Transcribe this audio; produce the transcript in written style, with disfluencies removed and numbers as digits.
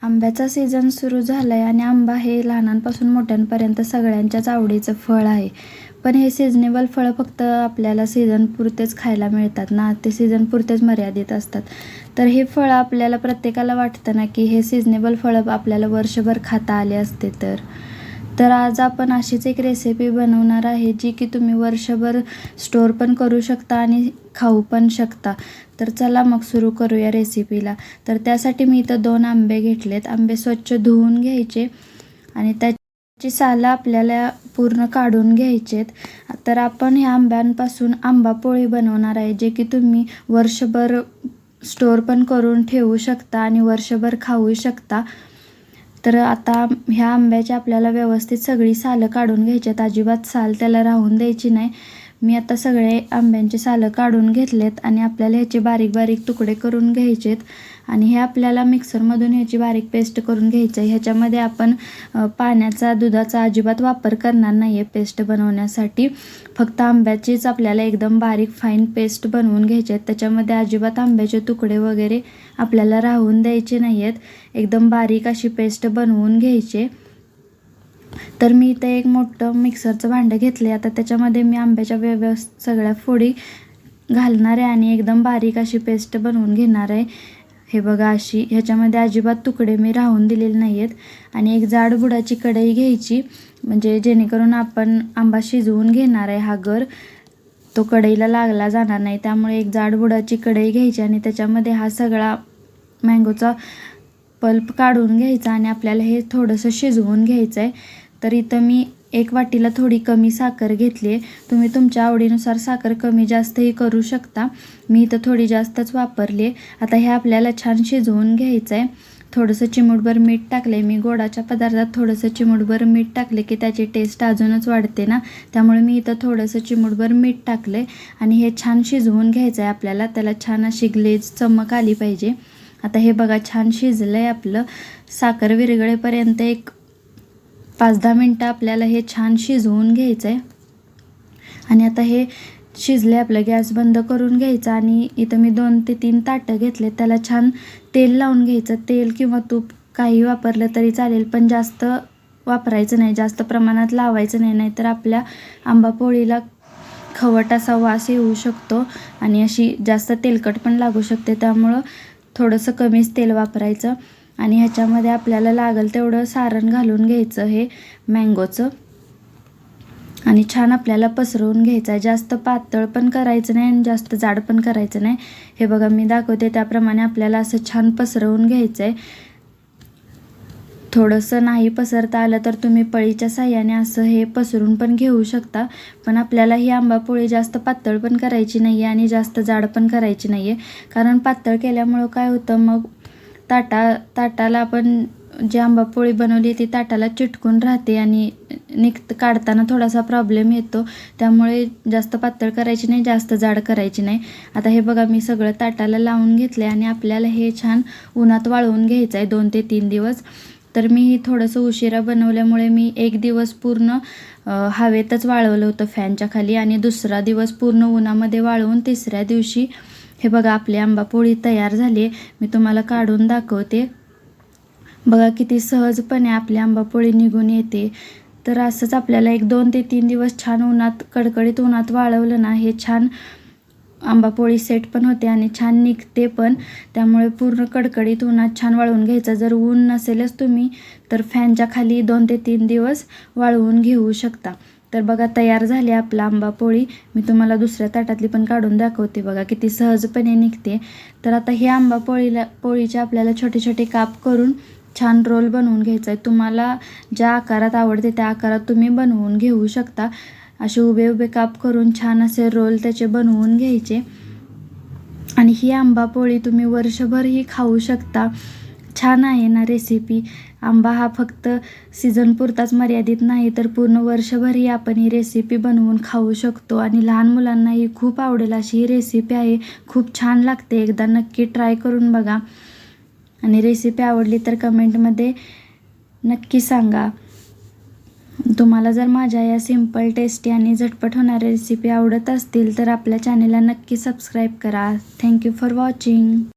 आंब्याचा सीझन सुरू झाला आहे आणि आंबा हे लहानांपासून मोठ्यांपर्यंत सगळ्यांच्याच आवडीचं फळ आहे. पण हे सीझनेबल फळं फक्त आपल्याला सीझनपुरतेच खायला मिळतात ना, ते सीझनपुरतेच मर्यादित असतात. तर हे फळं आपल्याला प्रत्येकाला वाटतं ना की हे सीझनेबल फळं आपल्याला वर्षभर खाता आले असते तर आज आपण अशीच एक रेसिपी बनवणार आहे जी की तुम्ही वर्षभर स्टोअर पण करू शकता आणि खाऊ पण शकता. तर चला मग सुरू करूया रेसिपीला. तर त्यासाठी मी इथं 2 आंबे घेतलेत. आंबे स्वच्छ धुवून घ्यायचे आणि त्याची सालं आपल्याला पूर्ण काढून घ्यायचेत. तर आपण ह्या आंब्यांपासून आंबा पोळी बनवणार आहे जे की तुम्ही वर्षभर स्टोअर पण करून ठेवू शकता आणि वर्षभर खाऊ शकता. तर आता ह्या आंब्याची आपल्याला व्यवस्थित सगळी सालं काढून घ्यायची आहेत. अजिबात साल त्याला राहून द्यायची नाही. मी आता सगळे आंब्यांची सालं काढून घेतलेत आणि आपल्याला ह्याचे बारीक बारीक तुकडे करून घ्यायचेत आणि हे आपल्याला मिक्सरमधून ह्याची बारीक पेस्ट करून घ्यायचं आहे. ह्याच्यामध्ये आपण पाण्याचा दुधाचा अजिबात वापर करणार नाही आहे पेस्ट बनवण्यासाठी. फक्त आंब्याचीच आपल्याला एकदम बारीक फाईन पेस्ट बनवून घ्यायची आहेत. त्याच्यामध्ये अजिबात आंब्याचे तुकडे वगैरे आपल्याला राहून द्यायचे नाही आहेत. एकदम बारीक अशी पेस्ट बनवून घ्यायची. तर मी इथे एक मोठं मिक्सरचं भांडं घेतले. आता त्याच्यामध्ये मी आंब्याच्या सगळ्या फोडी घालणार आहे आणि एकदम बारीक अशी पेस्ट बनवून घेणार आहे. हे बघा अशी, ह्याच्यामध्ये अजिबात तुकडे मी राहून दिलेले नाही आहेत. आणि एक जाड बुडाची कढई घ्यायची म्हणजे जेणेकरून आपण आंबा शिजवून घेणार आहे. हा गर तो कढईला लागला जाणार नाही, त्यामुळे एक जाड बुडाची कढई घ्यायची आणि त्याच्यामध्ये हा सगळा मँगोचा पल्प काढून घ्यायचा आणि आपल्याला हे थोडंसं शिजवून घ्यायचं आहे. तर इथं मी 1 वाटीला थोडी कमी साखर घेतली आहे. तुम्ही तुमच्या आवडीनुसार साखर कमी जास्तही करू शकता. मी इथं थोडी जास्तच वापरली आहे. आता हे आपल्याला छान शिजवून घ्यायचं आहे. थोडंसं चिमूटभर मीठ टाकले मी. गोडाच्या पदार्थात थोडंसं चिमूटभर मीठ टाकले की त्याची टेस्ट अजूनच वाढते ना, त्यामुळे मी इथं थोडंसं चिमूटभर मीठ टाकले आणि हे छान शिजवून घ्यायचं आहे आपल्याला. त्याला छान अशी ग्लेज चमक आली पाहिजे. आता हे बघा छान शिजलं आहे आपलं. साखर विरघळेपर्यंत एक 5-10 मिनटं आपल्याला हे छान शिजवून घ्यायचं आहे. आणि आता हे शिजले आपलं. गॅस बंद करून घ्यायचा आणि इथं मी 2 ते 3 ताटं घेतले. त्याला छान तेल लावून घ्यायचं. तेल किंवा तूप काही वापरलं तरी चालेल, पण जास्त वापरायचं नाही, जास्त प्रमाणात लावायचं नाही, नाहीतर आपल्या आंबा पोळीला खवट असा वास येऊ शकतो आणि अशी जास्त तेलकट पण लागू शकते. त्यामुळं थोडंसं कमीच तेल वापरायचं आणि ह्याच्यामध्ये आपल्याला लागेल तेवढं सारण घालून घ्यायचं हे मँगोचं आणि छान आपल्याला पसरवून घ्यायचं आहे. जास्त पातळ पण करायचं नाही आणि जास्त जाड पण करायचं नाही. हे बघा मी दाखवते त्याप्रमाणे आपल्याला असं छान पसरवून घ्यायचं आहे. थोडंसं नाही पसरता आलं तर तुम्ही पळीच्या साह्याने असं हे पसरून पण घेऊ शकता. पण आपल्याला ही आंबा पोळी जास्त पातळ पण करायची नाही आहे आणि जास्त जाड पण करायची नाही आहे. कारण पातळ केल्यामुळं काय होतं, मग ताटाला आपण जी आंबा पोळी बनवली ती ताटाला चिटकून राहते आणि काढताना थोडासा प्रॉब्लेम येतो. त्यामुळे जास्त पातळ करायची नाही, जास्त जाड करायची नाही. आता हे बघा मी सगळं ताटाला लावून घेतले आणि आपल्याला हे छान उन्हात वाळवून घ्यायचं आहे 2 ते 3 दिवस. तर मी थोडंसं उशिरा बनवल्यामुळे मी 1 दिवस पूर्ण हवेतच वाळवलं होतं फॅनच्या खाली आणि दुसरा दिवस पूर्ण उन्हामध्ये वाळवून तिसऱ्या दिवशी हे बघा आपली आंबा पोळी तयार झाली आहे. मी तुम्हाला काढून दाखवते. बघा किती सहजपणे आपली आंबा पोळी निघून येते. तर असंच आपल्याला एक 2 ते 3 दिवस छान उन्हात, कडकडीत उन्हात वाळवलं ना, हे छान आंबा पोळी सेट पण होते आणि छान निघते पण. त्यामुळे पूर्ण कडकडीत उन्हात छान वाळवून घ्यायचं. जर ऊन नसेलच तुम्ही तर फॅनच्या खाली 2 ते 3 दिवस वाळवून घेऊ शकता. तर बघा तयार झाली आपला आंबा पोळी. मी तुम्हाला दुसऱ्या ताटातली पण काढून दाखवते. बघा किती सहजपणे निघते. तर आता हे आंबा पोळीचे आपल्याला छोटे छोटे काप करून छान रोल बनवून घ्यायचा आहे. तुम्हाला ज्या आकारात आवडते त्या आकारात तुम्ही बनवून घेऊ शकता. असे उभे उभे काप करून छान असे रोल त्याचे बनवून घ्यायचे आणि ही आंबा पोळी तुम्ही वर्षभरही खाऊ शकता. छान आहे ना रेसिपी. आंबा हा फक्त सीझनपुरताच मर्यादित नाही तर पूर्ण वर्षभरही आपण ही रेसिपी बनवून खाऊ शकतो आणि लहान मुलांनाही खूप आवडेल अशी ही रेसिपी आहे. खूप छान लागते. एकदा नक्की ट्राय करून बघा आणि रेसिपी आवडली तर कमेंटमध्ये नक्की सांगा. तुम्हाला जर माझ्या या सिंपल, टेस्टी आणि झटपट होणाऱ्या रेसिपी आवडत असतील तर आपल्या चॅनेलला नक्की सबस्क्राईब करा. Thank you for watching.